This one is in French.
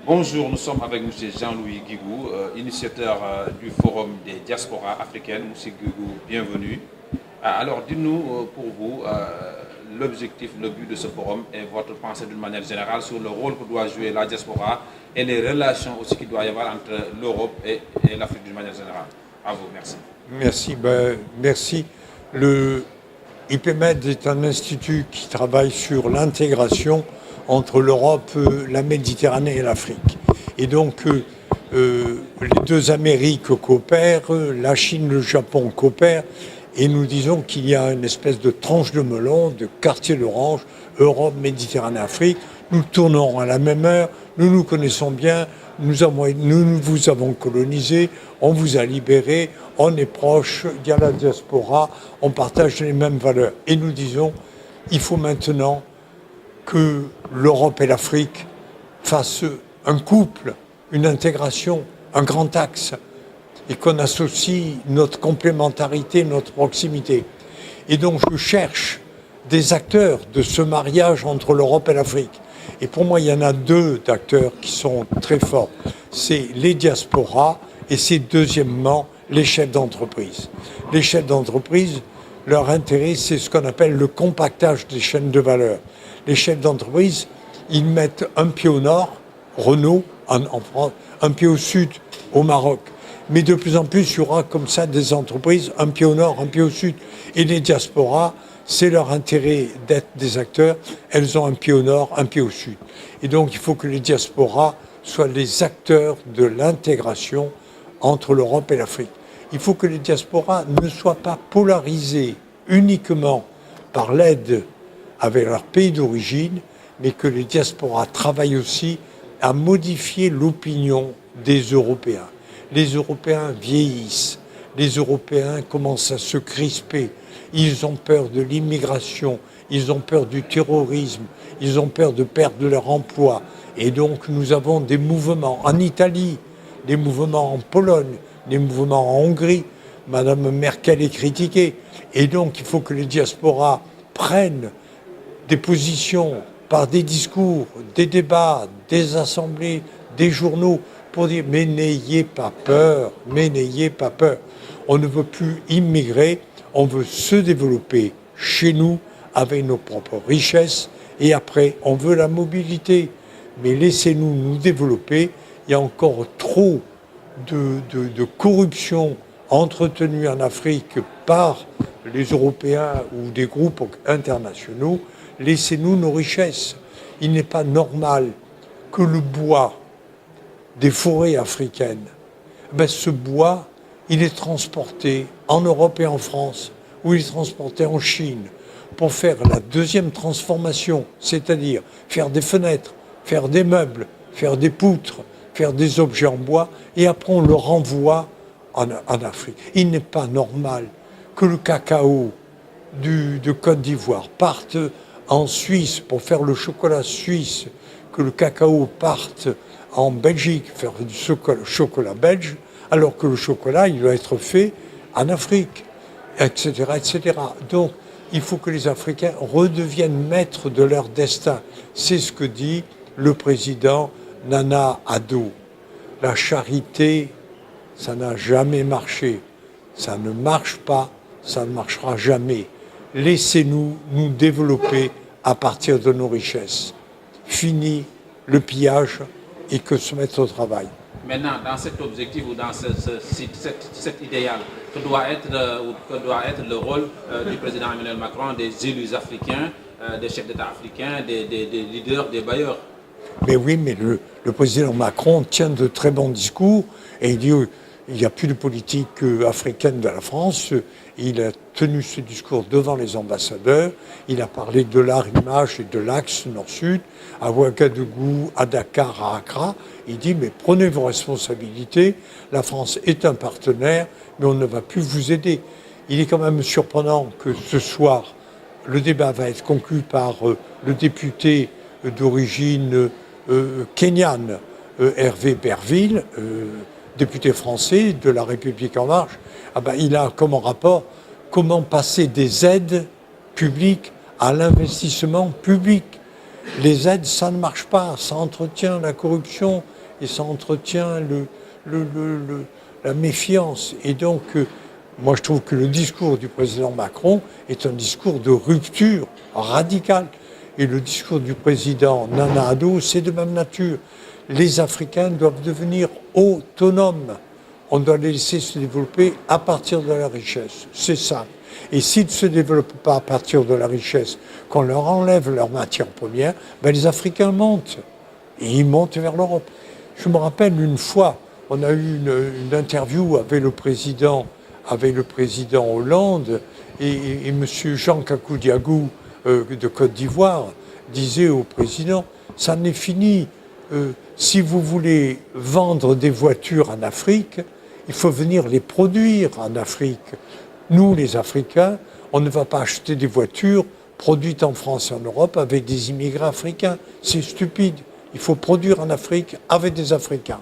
Bonjour, nous sommes avec M. Jean-Louis Guigou, initiateur du Forum des diasporas africaines. M. Guigou, bienvenue. Alors, dites-nous pour vous l'objectif, le but de ce forum et votre pensée d'une manière générale sur le rôle que doit jouer la diaspora et les relations aussi qu'il doit y avoir entre l'Europe et l'Afrique d'une manière générale. À vous, merci. Merci. Le IPMED est un institut qui travaille sur l'intégration entre l'Europe, la Méditerranée et l'Afrique. Et donc, les deux Amériques coopèrent, la Chine, le Japon coopèrent, et nous disons qu'il y a une espèce de tranche de melon, de quartier d'orange, Europe, Méditerranée, Afrique. Nous tournerons à la même heure, nous nous connaissons bien, nous vous avons colonisé, on vous a libéré, on est proche, il y a la diaspora, on partage les mêmes valeurs. Et nous disons, il faut maintenant que l'Europe et l'Afrique fassent un couple, une intégration, un grand axe, et qu'on associe notre complémentarité, notre proximité. Et donc je cherche des acteurs de ce mariage entre l'Europe et l'Afrique. Et pour moi, il y en a deux d'acteurs qui sont très forts. C'est les diasporas et c'est deuxièmement les chefs d'entreprise. Les chefs d'entreprise, leur intérêt, c'est ce qu'on appelle le compactage des chaînes de valeur. Les chefs d'entreprise, ils mettent un pied au nord, Renault en France, un pied au sud, au Maroc. Mais de plus en plus, il y aura comme ça des entreprises, un pied au nord, un pied au sud. Et les diasporas, c'est leur intérêt d'être des acteurs. Elles ont un pied au nord, un pied au sud. Et donc, il faut que les diasporas soient les acteurs de l'intégration entre l'Europe et l'Afrique. Il faut que les diasporas ne soient pas polarisés uniquement par l'aide avec leur pays d'origine, mais que les diasporas travaillent aussi à modifier l'opinion des Européens. Les Européens vieillissent, les Européens commencent à se crisper, ils ont peur de l'immigration, ils ont peur du terrorisme, ils ont peur de perdre leur emploi. Et donc nous avons des mouvements en Italie, des mouvements en Pologne, des mouvements en Hongrie. Madame Merkel est critiquée. Et donc il faut que les diasporas prennent des positions par des discours, des débats, des assemblées, des journaux, pour dire mais n'ayez pas peur, mais n'ayez pas peur. On ne veut plus immigrer, on veut se développer chez nous avec nos propres richesses et après on veut la mobilité. Mais laissez-nous nous développer, il y a encore trop de corruption entretenue en Afrique par les Européens ou des groupes internationaux. Laissez-nous nos richesses. Il n'est pas normal que le bois des forêts africaines, ce bois, il est transporté en Europe et en France, ou il est transporté en Chine, pour faire la deuxième transformation, c'est-à-dire faire des fenêtres, faire des meubles, faire des poutres, faire des objets en bois, et après on le renvoie en Afrique. Il n'est pas normal que le cacao de Côte d'Ivoire parte en Suisse pour faire le chocolat suisse, que le cacao parte en Belgique faire du chocolat belge, alors que le chocolat, il doit être fait en Afrique, etc., etc. Donc, il faut que les Africains redeviennent maîtres de leur destin. C'est ce que dit le président Nana Addo. La charité, ça n'a jamais marché. Ça ne marche pas, ça ne marchera jamais. Laissez-nous nous développer à partir de nos richesses. Fini le pillage et que se mettre au travail. Maintenant, dans cet objectif ou dans cet idéal, que doit être le rôle du président Emmanuel Macron, des élus africains, des chefs d'État africains, des leaders, des bailleurs? Mais oui, mais le président Macron tient de très bons discours et il dit il n'y a plus de politique africaine de la France. Il a tenu ce discours devant les ambassadeurs. Il a parlé de l'arrimage et de l'axe nord-sud, à Ouagadougou, à Dakar, à Accra. Il dit, mais prenez vos responsabilités. La France est un partenaire, mais on ne va plus vous aider. Il est quand même surprenant que ce soir, le débat va être conclu par le député d'origine kenyane, Hervé Berville, député français de la République En Marche. Il a comme rapport comment passer des aides publiques à l'investissement public. Les aides, ça ne marche pas, ça entretient la corruption et ça entretient la méfiance. Et donc, moi je trouve que le discours du président Macron est un discours de rupture radicale. Et le discours du président Nana Addo, c'est de même nature. Les Africains doivent devenir autonomes. On doit les laisser se développer à partir de la richesse. C'est ça. Et s'ils ne se développent pas à partir de la richesse, qu'on leur enlève leurs matières premières, ben les Africains montent. Et ils montent vers l'Europe. Je me rappelle une fois, on a eu une interview avec le président Hollande et M. Jean Kakou-Diagou de Côte d'Ivoire disait au président, ça n'est fini. Si vous voulez vendre des voitures en Afrique, il faut venir les produire en Afrique. Nous, les Africains, on ne va pas acheter des voitures produites en France et en Europe avec des immigrés africains. C'est stupide. Il faut produire en Afrique avec des Africains.